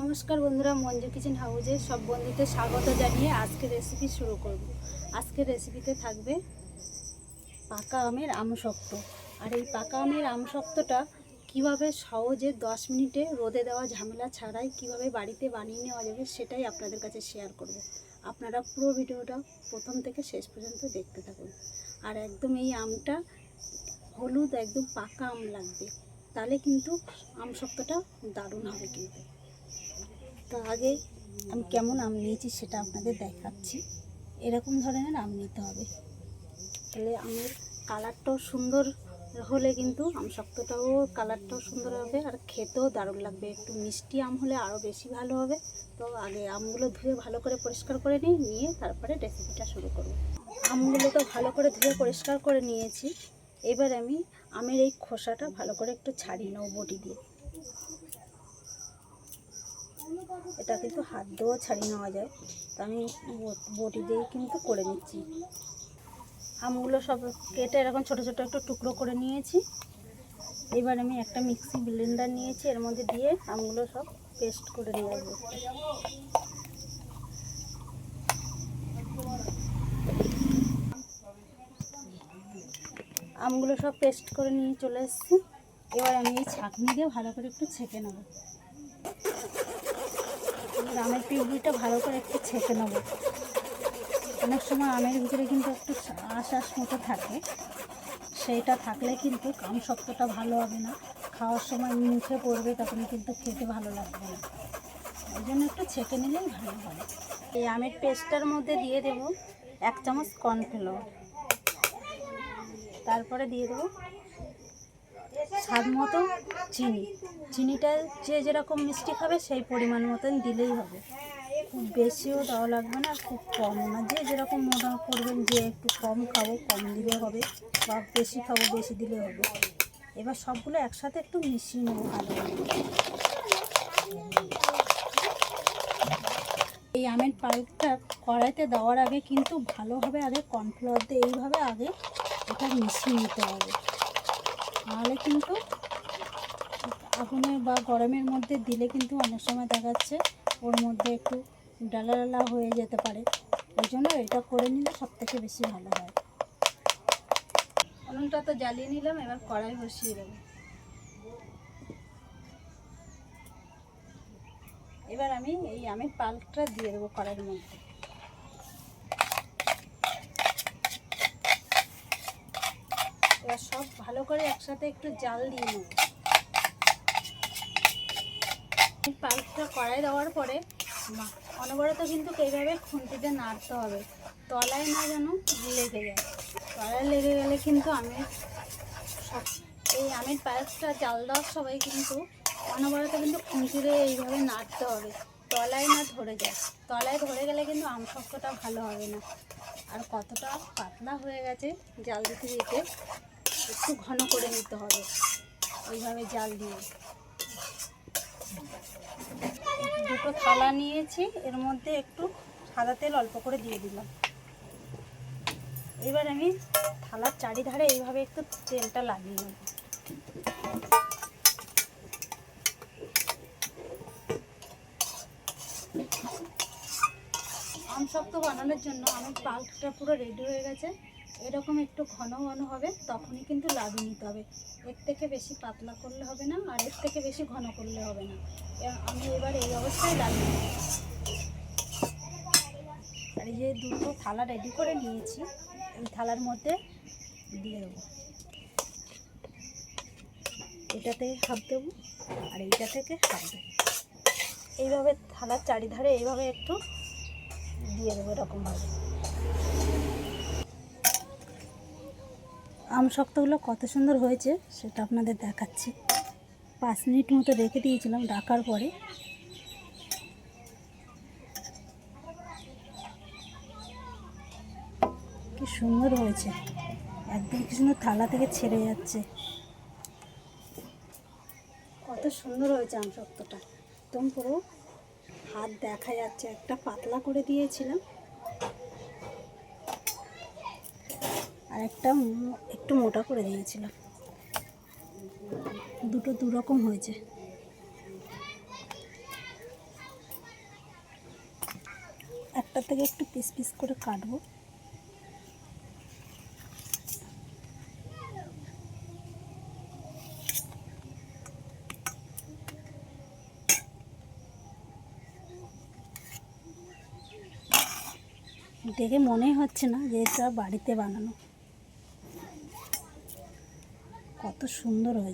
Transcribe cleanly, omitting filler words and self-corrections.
নমস্কার বন্ধুরা, মঞ্জু কিচেন হাউসে সব বন্ধুদের স্বাগত জানিয়ে আজকের রেসিপি শুরু করব। আজকের রেসিপিতে থাকবে পাকা আমের আমসত্ব। আর এই পাকা আমের আমসত্বটা কিভাবে সহজে 10 মিনিটে রোদে দেওয়া ঝামেলা ছাড়াই কিভাবে বাড়িতে বানিয়ে নেওয়া যাবে সেটাই আপনাদের কাছে শেয়ার করব। আপনারা পুরো ভিডিওটা প্রথম থেকে শেষ পর্যন্ত দেখতে থাকুন। আর একদম এই আমটা হলুদ একদম পাকা আম লাগবে, তাহলে কিন্তু আমসত্বটা দারুণ হবে। কিন্তু তো আগে আমি কেমন আম নিয়েছি সেটা আপনাদের দেখাচ্ছি। এরকম ধরনের আম নিতে হবে, তাহলে আমের কালারটাও সুন্দর হলে কিন্তু আমসত্বটাও কালারটাও সুন্দর হবে আর খেতেও দারুণ লাগবে। একটু মিষ্টি আম হলে আরও বেশি ভালো হবে। তো আগে আমগুলো ধুয়ে ভালো করে পরিষ্কার করে নিয়ে তারপরে রেসিপিটা শুরু করব। আমগুলো তো ভালো করে ধুয়ে পরিষ্কার করে নিয়েছি। এবার আমি আমের এই খোসাটা ভালো করে একটু ছাড়িয়ে নেব বটি দিয়ে। এটা কিন্তু হাত দিয়েও ছাড়িয়ে নেওয়া যায়, তো আমি বটি দিয়েই কিন্তু করে নিচ্ছি। আমগুলো সব কেটে এরকম ছোট ছোট একটু টুকরো করে নিয়েছি। এবার আমি একটা মিক্সি ব্লেন্ডার নিয়েছি, এর মধ্যে দিয়ে আমগুলো সব পেস্ট করে নিয়ে আসবো। আমগুলো সব পেস্ট করে নিয়ে চলে এসেছি। এবার আমি এই ছাঁকনি দিয়ে ভালো করে একটু ছেঁকে নেব। আমের পিউরিটা ভালো করে একটু ছেঁকে নেব। অনেক সময় আমের ভিতরে কিন্তু একটু আঁশ মতো থাকে, সেইটা থাকলে কিন্তু আমসত্বটা ভালো হবে না, খাওয়ার সময় মুখে পড়বে, তখন কিন্তু খেতে ভালো লাগবে না। ওই জন্য একটু ছেঁকে নিলেই ভালো হয়। এই আমের পেস্টটার মধ্যে দিয়ে দেব 1 চামচ কর্নফ্লাওয়ার, তারপরে দিয়ে দেবো স্বাদ মতো চিনিটা যে যেরকম মিষ্টি খাবে সেই পরিমাণ মতন দিলেই হবে। খুব বেশিও দেওয়া লাগবে না, খুব কমও না। যে যেরকম মনে করবেন যে একটু কম খাবো কম দিলে হবে, বা বেশি খাবো বেশি দিলে হবে। এবার সবগুলো একসাথে একটু মিশিয়ে নেবো ভালোভাবে। এই আমের পাল্পটা কড়াইতে দেওয়ার আগে কিন্তু ভালোভাবে আগে কর্নফ্লাওয়ার দিয়ে এইভাবে আগে এটা মিশিয়ে নিতে হবে, নাহলে কিন্তু আগুনে বা গরমের মধ্যে দিলে কিন্তু অনেক সময় দেখা যাচ্ছে ওর মধ্যে একটু ডালা ডালা হয়ে যেতে পারে। ওই জন্য এটা করে নিলে সবথেকে বেশি ভালো হয়। উনুনটা তো জ্বালিয়ে নিলাম, এবার কড়াই বসিয়ে দেবো। এবার আমি এই আমের পাল্পটা দিয়ে দেবো কড়াইয়ের মধ্যে। এবার সব ভালো করে একসাথে একটু জাল দিয়ে নেব। পাল্পটা কড়াই দেওয়ার পরে অনবরত কিন্তু এইভাবে খুন্তিতে নাড়তে হবে, তলায় না যেন লেগে যায়। তলায় লেগে গেলে কিন্তু এই আমের পায়েসটা জাল দেওয়ার সময় কিন্তু অনবরত কিন্তু খুন্তিতে এইভাবে নাড়তে হবে, তলায় না ধরে যায়। তলায় ধরে গেলে কিন্তু আমসত্বটা ভালো হবে না। আর কতটা পাতলা হয়ে গেছে জাল দিতে দিতে, একটু ঘন করে নিতে হবে এইভাবে জাল দিয়ে। দুটো থালা নিয়েছি, এর মধ্যে একটু সাদা তেল অল্প করে দিয়ে দিলাম। এবার আমি থালার চারিধারে এইভাবে একটু তেলটা লাগিয়ে নেব। আমসত্ব বানানোর জন্য আমার পাল্পটা পুরো রেডি হয়ে গেছে। এরকম একটু ঘন ঘন হবে, তখনই কিন্তু লাগিয়ে নিতে হবে। এর থেকে বেশি পাতলা করলে হবে না, আর এর থেকে বেশি ঘন করলে হবে না। আমি এবার এই অবস্থায় লাগিয়ে নেব। আর এই যে দুটো থালা রেডি করে নিয়েছি, এই থালার মধ্যে দিয়ে দেবো। এটা থেকে হাফ দেবো আর এইটা থেকে হাফ দেবো। এইভাবে থালার চারিধারে এইভাবে একটু দিয়ে দেবো এরকমভাবে। আমসত্বগুলো কত সুন্দর হয়েছে সেটা আপনাদের দেখাচ্ছি। 5 মিনিট মতো রেখে দিয়েছিলাম ঢাকার পরে। কি সুন্দর হয়েছে, একদম কি সুন্দর থালা থেকে ছেড়ে যাচ্ছে। কত সুন্দর হয়েছে আমসত্বটা, একদম পুরো হাত দেখা যাচ্ছে। একটা পাতলা করে দিয়েছিলাম আর একটা একটু মোটা করে দিয়েছিলাম, দুটো দুরকম হয়েছে। একটা থেকে একটু পিস পিস করে কাটবো। দেখে মনেই হচ্ছে না যে এটা বাড়িতে বানানো। কত সুন্দর হয়েছে।